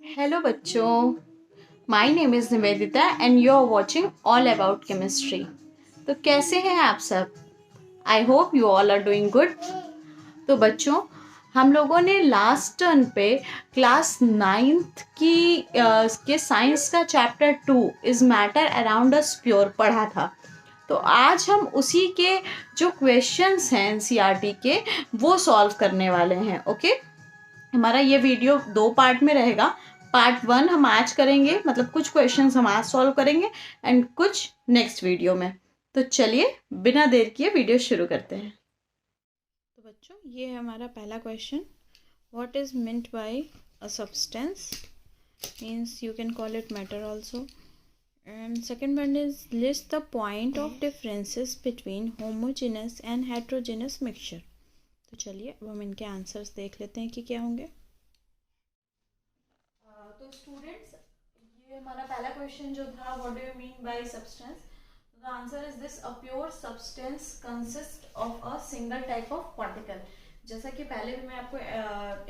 Hello बच्चों, my name is Nivedita and you are watching all about chemistry. तो कैसे हैं आप सब? I hope you all are doing good. तो बच्चों, हम लोगों ने लास्ट टर्न पे क्लास नाइन्थ के साइंस का chapter 2 is matter around us pure पढ़ा था। तो आज हम उसी के जो क्वेश्चंस हैं एनसीईआरटी के वो सॉल्व करने वाले हैं। ओके, हमारा ये वीडियो 2 पार्ट में रहेगा। पार्ट 1 हम आज करेंगे, मतलब कुछ क्वेश्चंस हम आज सॉल्व करेंगे एंड कुछ नेक्स्ट वीडियो में। तो चलिए बिना देर किए वीडियो शुरू करते हैं। तो बच्चों, ये है हमारा पहला question. What is meant by a substance? Means you can call it matter also. And second one is list the point of differences between homogeneous and heterogeneous mixture. तो चलिए अब हम इनके आंसर्स देख लेते हैं कि क्या होंगे। तो स्टूडेंट्स, ये हमारा पहला क्वेश्चन जो था, what do you mean by substance? The answer is this: a pure substance consist of a single type of particle. जैसा कि पहले भी मैं आपको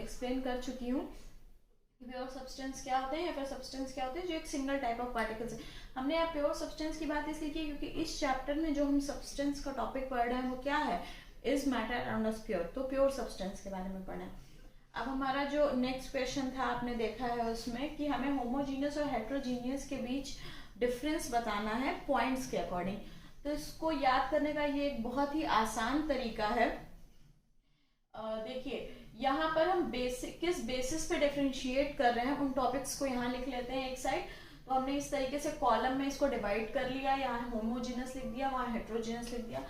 एक्सप्लेन कर चुकी हूँ कि प्योर सब्सटेंस क्या होते हैं या फिर सब्सटेंस क्या होते हैं, जो एक सिंगल टाइप ऑफ पार्टिकल्स है। हमने यहाँ प्योर सब्सटेंस की बात इसलिए की क्योंकि इस चैप्टर में जो हम सब्सटेंस का टॉपिक पढ़ रहे हैं वो क्या है, is matter around us pure. तो प्योर सब्सटेंस के बारे में पढ़ना है। अब हमारा जो नेक्स्ट क्वेश्चन था, आपने देखा है उसमें कि हमें होमोजीनियस और हेट्रोजीनियस के बीच डिफरेंस बताना है पॉइंट्स के अकॉर्डिंग। तो इसको याद करने का ये एक बहुत ही आसान तरीका है। देखिए, यहाँ पर हम किस बेसिस पे डिफरेंशिएट कर रहे हैं उन टॉपिक्स को यहाँ लिख लेते हैं एक साइड। तो हमने इस तरीके से कॉलम में इसको डिवाइड कर लिया, यहाँ होमोजीनियस लिख दिया, वहाँ हेट्रोजीनियस लिख दिया।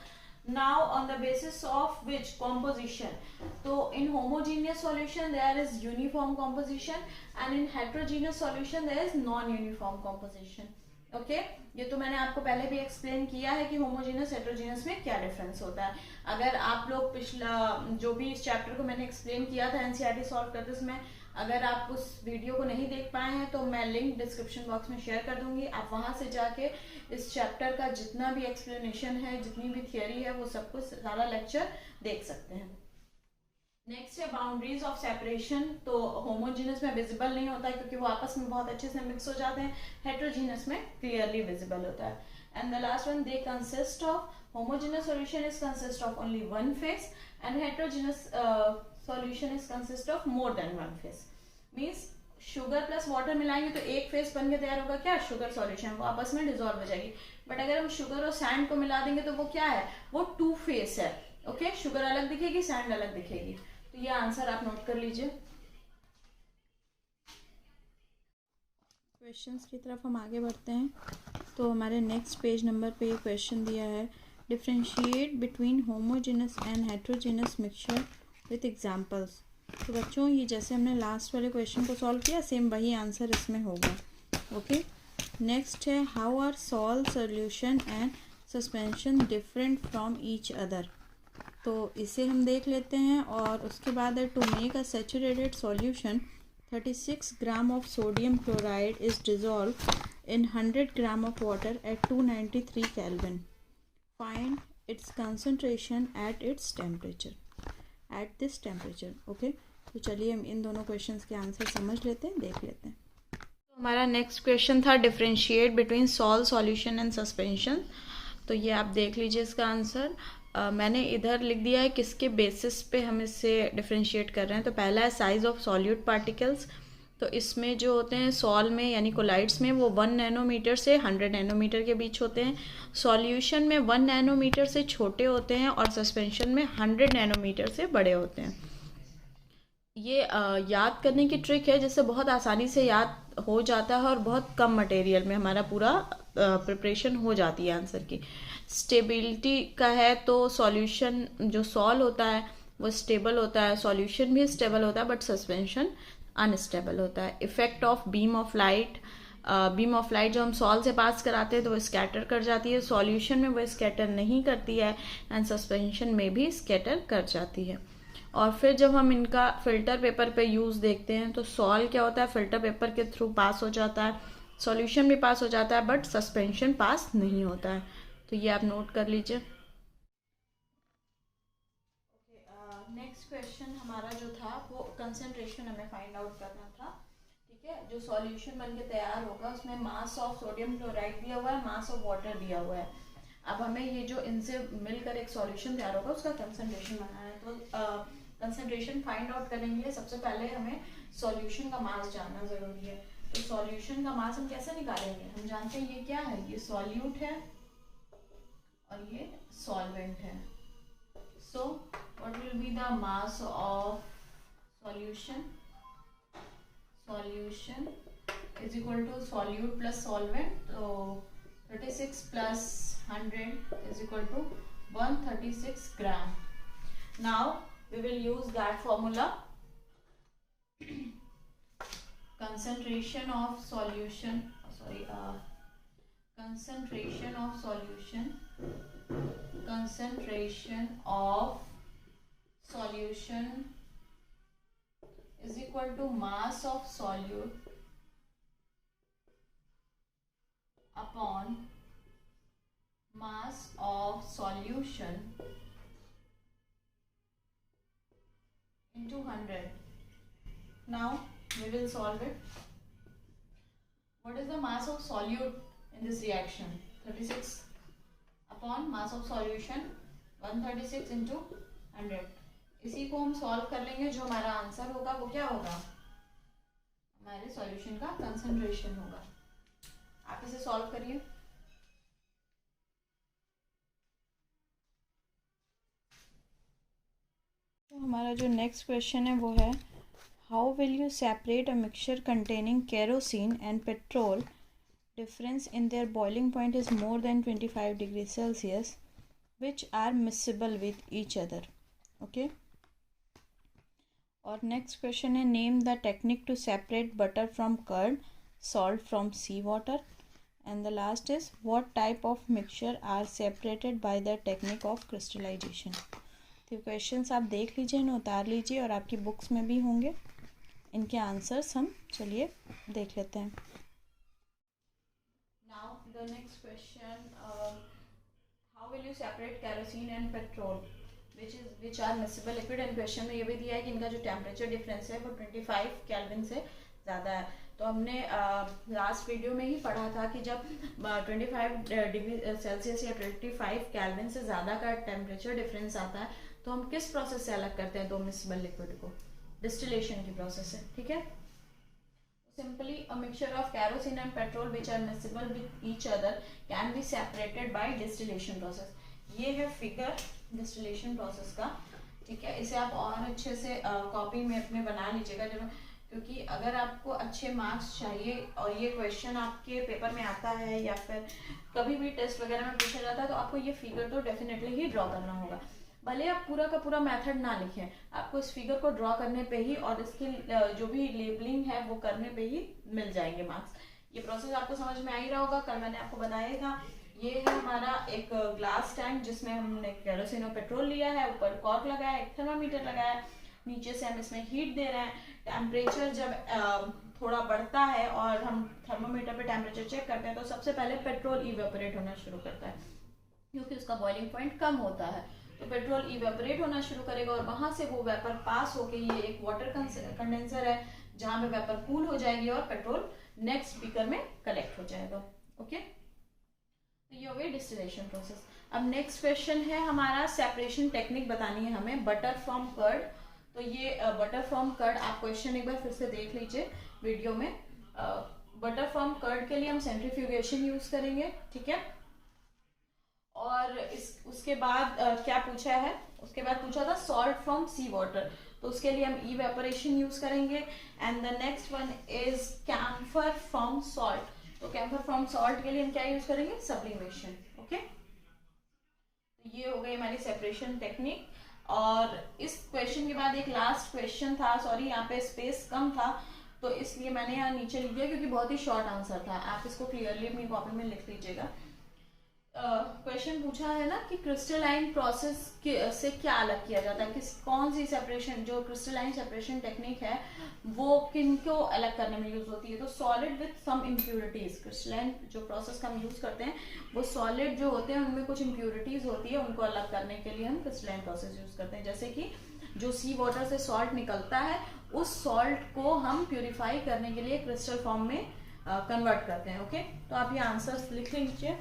Now on the basis of which composition? So in homogeneous solution there is uniform composition and in heterogeneous solution there is non-uniform composition. Okay, ये तो मैंने आपको पहले भी एक्सप्लेन किया है कि होमोजेनस हेट्रोजेनस में क्या डिफरेंस होता है। अगर आप लोग पिछला जो भी इस चैप्टर को मैंने एक्सप्लेन किया था एनसीईआरटी सॉल्व करते समय, अगर आप उस वीडियो को नहीं देख पाए हैं तो मैं लिंक डिस्क्रिप्शन बॉक्स में शेयर कर दूंगी। आप वहां से जाके इस चैप्टर का जितना भी एक्सप्लेनेशन है, जितनी भी थियोरी है, वो सब कुछ सारा लेक्चर देख सकते हैं। नेक्स्ट है बाउंड्रीज ऑफ सेपरेशन। तो होमोजीनस में विजिबल नहीं होता है क्योंकि वो आपस में बहुत अच्छे से मिक्स हो जाते हैं। हेट्रोजीनस में क्लियरली विजिबल होता है। And the last one, they consist of, homogeneous solution is consist of only one phase and heterogeneous solution is consist of more than one phase. Means sugar plus water मिलाएंगे तो एक phase बन के तैयार होगा क्या, शुगर सॉल्यूशन, वो आपस में डिजोल्व हो जाएगी। बट अगर हम शुगर और सैंड को मिला देंगे तो वो क्या है, वो टू फेज है। ओके, शुगर अलग दिखेगी, सैंड अलग दिखेगी। तो ये आंसर आप नोट कर लीजिए। क्वेश्चंस की तरफ हम आगे बढ़ते हैं। तो हमारे नेक्स्ट पेज नंबर पे ये क्वेश्चन दिया है: differentiate between homogeneous and heterogeneous mixture with examples. तो बच्चों, ये जैसे हमने लास्ट वाले क्वेश्चन को सॉल्व किया, सेम वही आंसर इसमें होगा। ओके, नेक्स्ट है: how are salt solution and suspension different from each other. तो इसे हम देख लेते हैं और उसके बाद है: to make a saturated solution 36 gram of sodium chloride is dissolve in 100 gram of water at 293 kelvin. Find its concentration at its temperature, at this temperature. Okay, तो चलिए हम इन दोनों क्वेश्चंस के आंसर समझ लेते हैं, देख लेते हैं। तो हमारा नेक्स्ट क्वेश्चन था differentiate between salt solution and suspension. तो ये आप देख लीजिए इसका आंसर। मैंने इधर लिख दिया है किसके बेसिस पे हम इससे डिफरेंशिएट कर रहे हैं। तो पहला है साइज ऑफ सॉल्यूट पार्टिकल्स। तो इसमें जो होते हैं सॉल में यानी कोलाइड्स में, वो 1 नैनोमीटर से 100 नैनोमीटर के बीच होते हैं। सॉल्यूशन में 1 नैनोमीटर से छोटे होते हैं और सस्पेंशन में 100 नैनोमीटर से बड़े होते हैं। ये याद करने की ट्रिक है जिससे बहुत आसानी से याद हो जाता है और बहुत कम मटेरियल में हमारा पूरा प्रिपरेशन हो जाती है आंसर की। स्टेबिलिटी का है तो सॉल्यूशन जो सॉल होता है वो स्टेबल होता है, सॉल्यूशन भी स्टेबल होता है, बट सस्पेंशन अनस्टेबल होता है। Effect of beam of light, beam of light जो हम सॉल से पास कराते हैं तो वो स्कैटर कर जाती है, सॉल्यूशन में वो स्कैटर नहीं करती है, एंड सस्पेंशन में भी स्कैटर कर जाती है। और फिर जब हम इनका फिल्टर पेपर पे यूज़ देखते हैं तो सॉल क्या होता है, फिल्टर पेपर के थ्रू पास हो जाता है, सॉल्यूशन भी पास हो जाता है, बट सस्पेंशन पास नहीं होता है। तो ये आप नोट कर लीजिए। नेक्स्ट क्वेश्चन हमारा जो था वो कंसंट्रेशन हमें फाइंड आउट करना था। ठीक है। जो सॉल्यूशन बन के तैयार होगा उसमें मास ऑफ सोडियम क्लोराइड दिया हुआ है, मास ऑफ वाटर दिया हुआ है। अब हमें ये जो इनसे मिलकर एक सॉल्यूशन तैयार होगा उसका कंसंट्रेशन बनाना है। तो कंसंट्रेशन फाइंड आउट करने के लिए सबसे पहले हमें सॉल्यूशन का मास जानना ज़रूरी है। तो सॉल्यूशन का मास हम कैसे निकालेंगे? हम जानते हैं ये क्या है, ये सॉल्यूट है और ये सॉल्वेंट है। So what will be the mass of solution? Solution is equal to solute plus solvent, तो 36 plus 100 is equal to 136 gram. Now we will use that formula. Concentration of solution, concentration of solution, concentration of solution is equal to mass of solute upon mass of solution into 100. Now we will solve it. What is the mass of solute in this reaction? 36 upon mass of solution 136 into 100. इसी को हम solve कर लेंगे। जो हमारा answer होगा वो क्या होगा? हमारे सॉल्यूशन का कंसंट्रेशन होगा। आप इसे सॉल्व करिए। तो हमारा जो नेक्स्ट क्वेश्चन है वो है, how will you separate a mixture containing kerosene and petrol, difference in their boiling point is more than 25 degree Celsius, which are mixable with each other. Okay. और नेक्स्ट क्वेश्चन है, name the technique to separate butter from curd, salt from sea water, and the last is what type of mixture are separated by the technique of crystallisation. तो questions आप देख लीजिए, इन्हें उतार लीजिए और आपकी बुक्स में भी होंगे। इनके आंसर्स हम चलिए देख लेते हैं। Now the next question, how will you separate kerosene and petrol which are mixable liquid. And question में ये भी दिया है कि इनका जो टेम्परेचर डिफरेंस है वो 25 केल्विन से ज़्यादा है। तो हमने लास्ट वीडियो में ही पढ़ा था कि जब 25 डिग्री सेल्सियस या 25 केल्विन से ज़्यादा का टेम्परेचर डिफरेंस आता है तो हम किस प्रोसेस से अलग करते हैं दो मिक्सेबल लिक्विड को? डिस्टिलेशन की प्रोसेस से। ठीक है। Simply a mixture of kerosene and petrol which are mixable with each other can be separated by distillation process. ये है फिगर डिस्टिलेशन प्रोसेस का। ठीक है। इसे आप और अच्छे से कॉपी में अपने बना लीजिएगा, जब क्योंकि अगर आपको अच्छे मार्क्स चाहिए और ये क्वेश्चन आपके पेपर में आता है या फिर कभी भी टेस्ट वगैरह में पूछा जाता है तो आपको ये फिगर तो डेफिनेटली ही ड्रॉ करना होगा। भले आप पूरा का पूरा मेथड ना लिखें, आपको इस फिगर को ड्रॉ करने पे ही और इसकी जो भी लेबलिंग है वो करने पे ही मिल जाएंगे मार्क्स। ये प्रोसेस आपको समझ में आ ही रहा होगा, कल मैंने आपको बताया था। ये है हमारा एक ग्लास टैंक जिसमें हमने केरोसिन और पेट्रोल लिया है, ऊपर कॉर्क लगाया, एक थर्मामीटर लगाया, नीचे से हम इसमें हीट दे रहे हैं। टेम्परेचर जब थोड़ा बढ़ता है और हम थर्मामीटर पे टेम्परेचर चेक करते हैं तो सबसे पहले पेट्रोल इवेपोरेट होना शुरू करता है क्योंकि उसका बॉइलिंग पॉइंट कम होता है। तो पेट्रोल इवेपोरेट होना शुरू करेगा और वहां से वो वेपर पास होके, ये एक वाटर कंडेंसर है जहां पे वेपर कूल हो जाएगी और पेट्रोल नेक्स्ट बीकर में कलेक्ट हो जाएगा। ओके। तो ये हो गई डिस्टिलेशन प्रोसेस। अब नेक्स्ट क्वेश्चन है हमारा, सेपरेशन टेक्निक बतानी है हमें बटर फ्रॉम कर्ड। तो ये बटर फ्रॉम कर्ड, आप क्वेश्चन एक बार फिर से देख लीजिए वीडियो में। बटर फ्रॉम कर्ड के लिए हम सेंट्रीफ्यूगेशन यूज करेंगे। ठीक है। और उसके बाद क्या पूछा है, उसके बाद पूछा था सॉल्ट फ्रॉम सी वाटर, तो उसके लिए हम इवेपोरेशन यूज करेंगे। And the next one is camphor from salt. तो कैम्फर फ्रॉम सॉल्ट के लिए हम क्या यूज करेंगे? सब्लिमेशन। ओके। तो ये हो गई हमारी सेपरेशन टेक्निक। और इस क्वेश्चन के बाद एक लास्ट क्वेश्चन था, सॉरी यहाँ पे स्पेस कम था तो इसलिए मैंने यहाँ नीचे लिख दिया क्योंकि बहुत ही शॉर्ट आंसर था। आप इसको क्लियरली अपनी कॉपी में लिख लीजिएगा। क्वेश्चन पूछा है ना कि क्रिस्टलाइन प्रोसेस से क्या अलग किया जाता है, कौन सी सेपरेशन, जो क्रिस्टलाइन सेपरेशन टेक्निक है वो किनको अलग करने में यूज होती है? तो solid with some impurities. Crystalline जो प्रोसेस का हम यूज करते हैं वो सॉलिड जो होते हैं उनमें कुछ इम्प्यूरिटीज होती है, उनको अलग करने के लिए हम क्रिस्टलाइन प्रोसेस यूज करते हैं। जैसे कि जो सी वाटर से सॉल्ट निकलता है उस सॉल्ट को हम प्यूरिफाई करने के लिए क्रिस्टल फॉर्म में कन्वर्ट करते हैं। ओके, तो आप ये आंसर्स लिख लीजिए।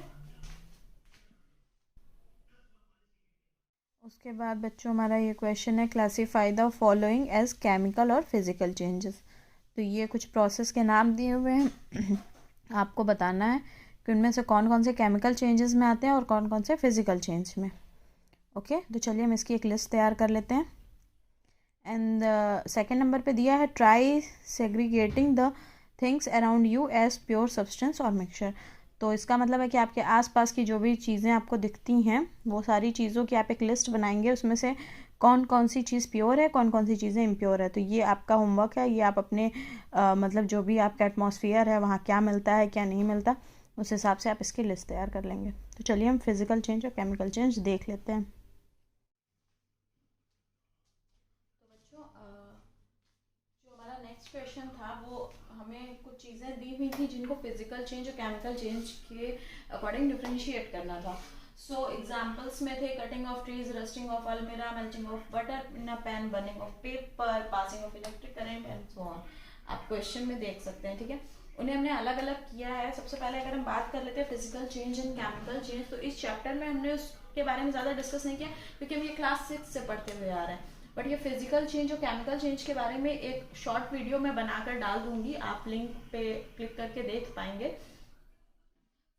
उसके बाद बच्चों हमारा ये क्वेश्चन है, classify the following as chemical और फिजिकल चेंजेस। तो ये कुछ प्रोसेस के नाम दिए हुए हैं आपको बताना है कि उनमें से कौन कौन से केमिकल चेंजेस में आते हैं और कौन कौन से फिजिकल चेंज में। ओके, तो चलिए हम इसकी एक लिस्ट तैयार कर लेते हैं। एंड सेकेंड नंबर पे दिया है, try segregating the things around you as pure substance और मिक्सचर। तो इसका मतलब है कि आपके आसपास की जो भी चीज़ें आपको दिखती हैं वो सारी चीज़ों की आप एक लिस्ट बनाएंगे, उसमें से कौन कौन सी चीज़ प्योर है, कौन कौन सी चीज़ें इम्प्योर है। तो ये आपका होमवर्क है, ये आप अपने मतलब जो भी आपका एटमॉस्फेयर है वहाँ क्या मिलता है क्या नहीं मिलता, उस हिसाब से आप इसकी लिस्ट तैयार कर लेंगे। तो चलिए हम फिजिकल चेंज और केमिकल चेंज देख लेते हैं। तो बच्चों जो हमारा नेक्स्ट क्वेश्चन था वो हमें कुछ चीज़ें दी हुई थी जिनको फिजिकल चेंज और केमिकल चेंज के अकॉर्डिंग डिफ्रेंशिएट करना था। सो एग्जांपल्स में थे cutting of trees, rusting of almirah, melting of butter in a pan, burning of paper, passing of electric current and so on. आप क्वेश्चन में देख सकते हैं, ठीक है। उन्हें हमने अलग अलग किया है। सबसे पहले अगर हम बात कर लेते हैं physical change and chemical change, तो इस चैप्टर में हमने उसके बारे में ज़्यादा डिस्कस नहीं किया क्योंकि हम ये क्लास 6 से पढ़ते हुए आ रहे हैं। बट ये फिजिकल चेंज और केमिकल चेंज के बारे में एक शॉर्ट वीडियो मैं बनाकर डाल दूंगी, आप लिंक पे क्लिक करके देख पाएंगे।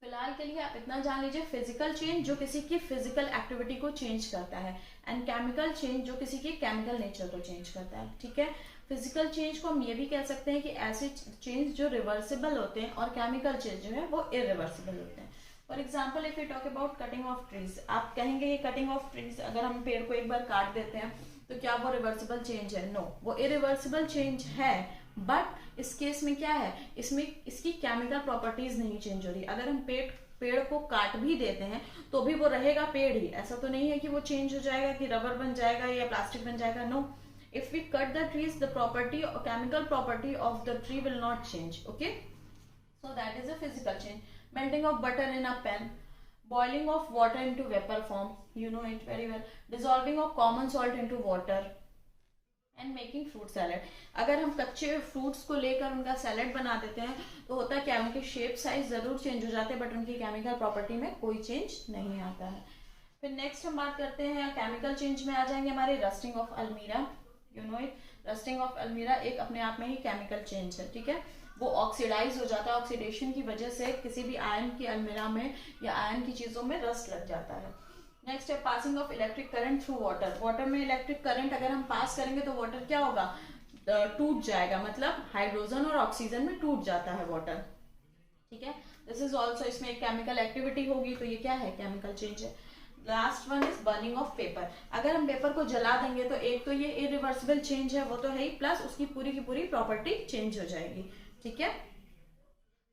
फिलहाल के लिए आप इतना जान लीजिए, फिजिकल चेंज जो किसी की फिजिकल एक्टिविटी को चेंज करता है एंड केमिकल चेंज जो किसी की केमिकल नेचर को चेंज करता है, ठीक है। फिजिकल चेंज को हम ये भी कह सकते हैं कि ऐसे चेंज जो रिवर्सिबल होते हैं और केमिकल चेंज जो है वो इरिवर्सिबल होते हैं। For example if you talk about cutting of trees, आप कहेंगे ये कटिंग ऑफ ट्रीज, अगर हम पेड़ को एक बार काट देते हैं तो क्या वो रिवर्सिबल चेंज है? नो, वो इरिवर्सिबल चेंज है। बट इस केस में क्या है, इसमें इसकी केमिकल प्रॉपर्टीज नहीं चेंज हो रही। अगर हम पेड़ को काट भी देते हैं तो भी वो रहेगा पेड़ ही, ऐसा तो नहीं है कि वो चेंज हो जाएगा, कि रबर बन जाएगा या प्लास्टिक बन जाएगा। No, if we cut the trees, the property or chemical property of the tree will not change. Okay, so that is a physical change. Melting of butter in a pan, boiling of water into vapor form, you know it very well, dissolving of common salt into water and making fruit salad. अगर हम कच्चे fruits को लेकर उनका salad बना देते हैं तो होता है क्या, उनके शेप साइज जरूर चेंज हो जाते हैं बट उनकी केमिकल प्रॉपर्टी में कोई चेंज नहीं आता है। फिर नेक्स्ट हम बात करते हैं केमिकल चेंज में आ जाएंगे हमारे रस्टिंग ऑफ अलमीरा। You know it, rusting of अलमीरा एक अपने आप में ही केमिकल चेंज है, ठीक है। वो ऑक्सीडाइज हो जाता है, ऑक्सीडेशन की वजह से किसी भी आयन की अलमीरा में या आयन की चीजों में रस्ट लग जाता है। नेक्स्ट है passing of electric current through water. Water में इलेक्ट्रिक करंट अगर हम पास करेंगे तो वाटर क्या होगा, टूट जाएगा, मतलब हाइड्रोजन और ऑक्सीजन में टूट जाता है वाटर, ठीक है। दिस इज ऑल्सो, इसमें एक केमिकल एक्टिविटी होगी तो ये क्या है, केमिकल चेंज है। Last one is burning of paper. अगर हम पेपर को जला देंगे तो एक तो ये इरिवर्सिबल चेंज है, वो तो है ही, प्लस उसकी पूरी की पूरी प्रॉपर्टी चेंज हो जाएगी, ठीक है।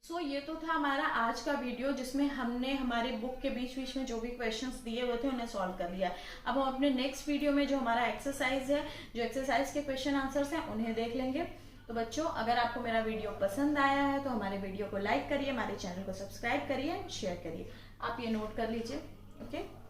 सो ये तो था हमारा आज का वीडियो जिसमें हमने हमारे बुक के बीच बीच में जो भी क्वेश्चंस दिए हुए थे उन्हें सॉल्व कर लिया। अब हम अपने नेक्स्ट वीडियो में जो हमारा एक्सरसाइज है, जो एक्सरसाइज के क्वेश्चन आंसर्स हैं उन्हें देख लेंगे। तो बच्चों अगर आपको मेरा वीडियो पसंद आया है तो हमारे वीडियो को लाइक करिए, हमारे चैनल को सब्सक्राइब करिए एंड शेयर करिए। आप ये नोट कर लीजिए, ओके।